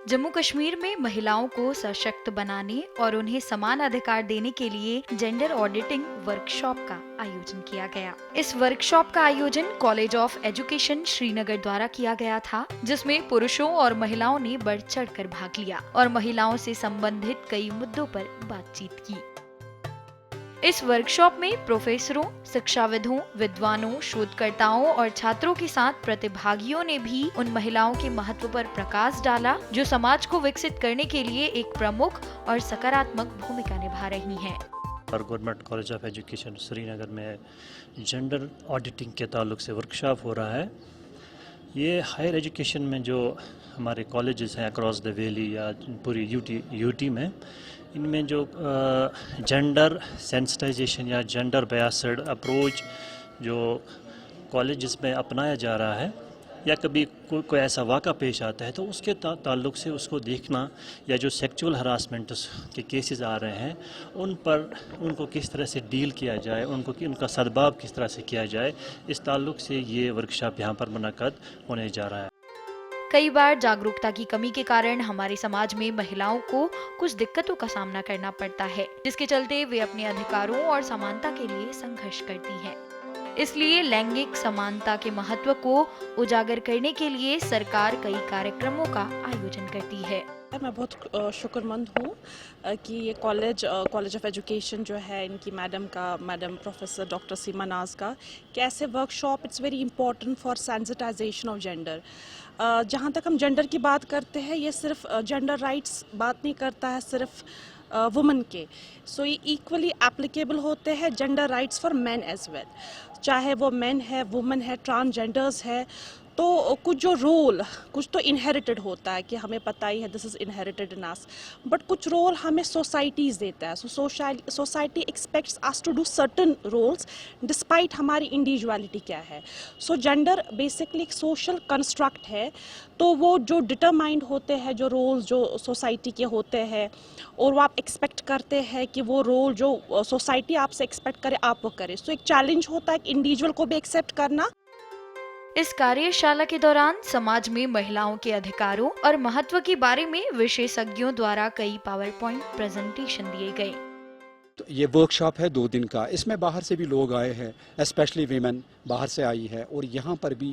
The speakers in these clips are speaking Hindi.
जम्मू कश्मीर में महिलाओं को सशक्त बनाने और उन्हें समान अधिकार देने के लिए जेंडर ऑडिटिंग वर्कशॉप का आयोजन किया गया। इस वर्कशॉप का आयोजन कॉलेज ऑफ एजुकेशन श्रीनगर द्वारा किया गया था, जिसमें पुरुषों और महिलाओं ने बढ़ चढ़कर भाग लिया और महिलाओं से संबंधित कई मुद्दों पर बातचीत की। इस वर्कशॉप में प्रोफेसरों, शिक्षाविदों, विद्वानों, शोधकर्ताओं और छात्रों के साथ प्रतिभागियों ने भी उन महिलाओं के महत्व पर प्रकाश डाला जो समाज को विकसित करने के लिए एक प्रमुख और सकारात्मक भूमिका निभा रही हैं। और government college of education Srinagar में जेंडर ऑडिटिंग के ताल्लुक से वर्कशॉप हो रहा है। ये हायर एजुकेशन में जो हमारे कॉलेजेस हैं अक्रॉस द वैली या पूरी यूटी में, इनमें जो जेंडर सेंसिटाइजेशन या जेंडर बेस्ड अप्रोच जो कॉलेजेस में अपनाया जा रहा है, या कभी कोई ऐसा वाक़ा पेश आता है तो उसके ताल्लुक से उसको देखना, या जो सेक्सुअल हरासमेंट के केसेस आ रहे हैं उन पर उनको किस तरह से डील किया जाए, उनका सद्भाव किस तरह से किया जाए, इस ताल्लुक से ये वर्कशॉप यहाँ पर मुनक़्क़द होने जा रहा है। कई बार जागरूकता की कमी के कारण हमारे समाज में महिलाओं को कुछ दिक्कतों का सामना करना पड़ता है, जिसके चलते वे अपने अधिकारों और समानता के लिए संघर्ष करती हैं। इसलिए लैंगिक समानता के महत्व को उजागर करने के लिए सरकार कई कार्यक्रमों का आयोजन करती है। मैं बहुत शुक्रमंद हूँ कि ये कॉलेज ऑफ एजुकेशन जो है, इनकी मैडम प्रोफेसर डॉक्टर सीमा नाज का कैसे workshop, it's very important for sensitization of gender. जहाँ तक हम जेंडर की बात करते हैं, ये सिर्फ जेंडर राइट्स बात नहीं करता है सिर्फ वुमेन के, सो ये इक्वली एप्लीकेबल होते हैं gender rights for man as well, चाहे वो मैन है, वुमेन है, ट्रांसजेंडर्स है। तो कुछ जो रोल, कुछ तो इनहेरिटेड होता है कि हमें पता ही है this is inherited in us, but कुछ रोल हमें सोसाइटीज़ देता है। So society expects us to do certain roles despite हमारी इंडिविजुअलिटी क्या है। सो जेंडर बेसिकली एक सोशल कंस्ट्रक्ट है, तो वो जो डिटरमाइंड होते हैं, जो रोल्स जो सोसाइटी के होते हैं, और वो आप एक्सपेक्ट करते हैं कि वो रोल जो सोसाइटी आपसे एक्सपेक्ट करे आप वो करें। सो एक चैलेंज होता है इंडिविजुअल को भी एक्सेप्ट करना। इस कार्यशाला के दौरान समाज में महिलाओं के अधिकारों और महत्व के बारे में विशेषज्ञों द्वारा कई पावर पॉइंट प्रेजेंटेशन दिए गए। तो ये वर्कशॉप है 2 दिन का, इसमें बाहर से भी लोग आए हैं, स्पेशली वीमेन बाहर से आई है, और यहाँ पर भी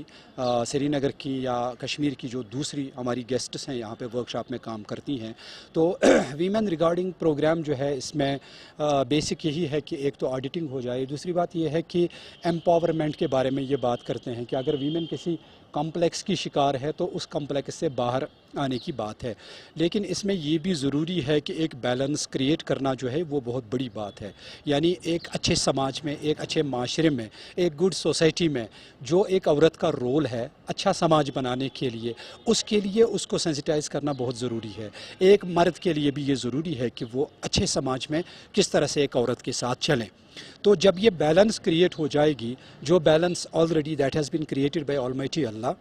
श्रीनगर की या कश्मीर की जो दूसरी हमारी गेस्ट्स हैं यहाँ पे वर्कशॉप में काम करती हैं। तो वीमेन रिगार्डिंग प्रोग्राम जो है, इसमें बेसिक यही है कि एक तो ऑडिटिंग हो जाए, दूसरी बात ये है कि एम्पावरमेंट के बारे में ये बात करते हैं कि अगर वीमेन किसी कॉम्प्लेक्स की शिकार है तो उस कॉम्प्लेक्स से बाहर आने की बात है। लेकिन इसमें ये भी ज़रूरी है कि एक बैलेंस क्रिएट करना जो है वो बहुत बड़ी बात है। यानी एक अच्छे समाज में, एक अच्छे माशरे में, एक गुड सोसाइटी में जो एक औरत का रोल है अच्छा समाज बनाने के लिए, उसके लिए उसको सेंसिटाइज करना बहुत ज़रूरी है। एक मर्द के लिए भी ये ज़रूरी है कि वो अच्छे समाज में किस तरह से एक औरत के साथ चलें। तो जब ये बैलेंस क्रिएट हो जाएगी, जो balance already that has been created by almighty Allah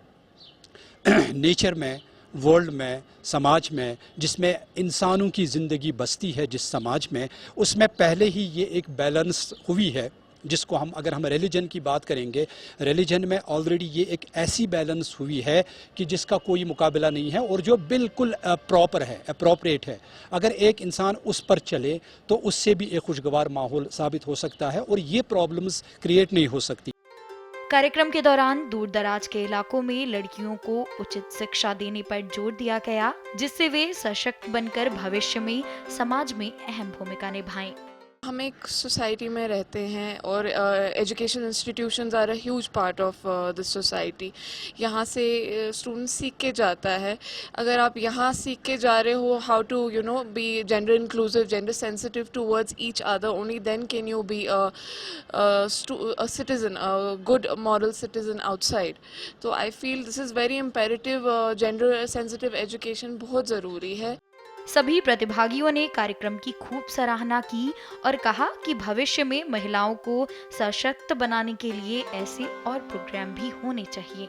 nature में, वर्ल्ड में, समाज में, जिसमें इंसानों की ज़िंदगी बसती है, जिस समाज में, उसमें पहले ही ये एक बैलेंस हुई है, जिसको हम अगर हम रिलीजन की बात करेंगे, रिलीजन में ऑलरेडी ये एक ऐसी बैलेंस हुई है कि जिसका कोई मुकाबला नहीं है और जो बिल्कुल प्रॉपर है, अप्रोप्रिएट है। अगर एक इंसान उस पर चले तो उससे भी एक खुशगवार माहौल साबित हो सकता है और ये प्रॉब्लम्स क्रिएट नहीं हो सकती। कार्यक्रम के दौरान दूर दराज के इलाकों में लड़कियों को उचित शिक्षा देने पर जोर दिया गया, जिससे वे सशक्त बनकर भविष्य में समाज में अहम भूमिका निभाएं। हम एक सोसाइटी में रहते हैं और education institutions are a huge part of this society. यहाँ से स्टूडेंट सीख के जाता है। अगर आप यहाँ सीख के जा रहे हो how to be gender inclusive, gender sensitive towards each other, only then can you be a citizen, a good moral citizen outside. तो I feel this is very imperative. Gender sensitive education बहुत ज़रूरी है। सभी प्रतिभागियों ने कार्यक्रम की खूब सराहना की और कहा कि भविष्य में महिलाओं को सशक्त बनाने के लिए ऐसे और प्रोग्राम भी होने चाहिए।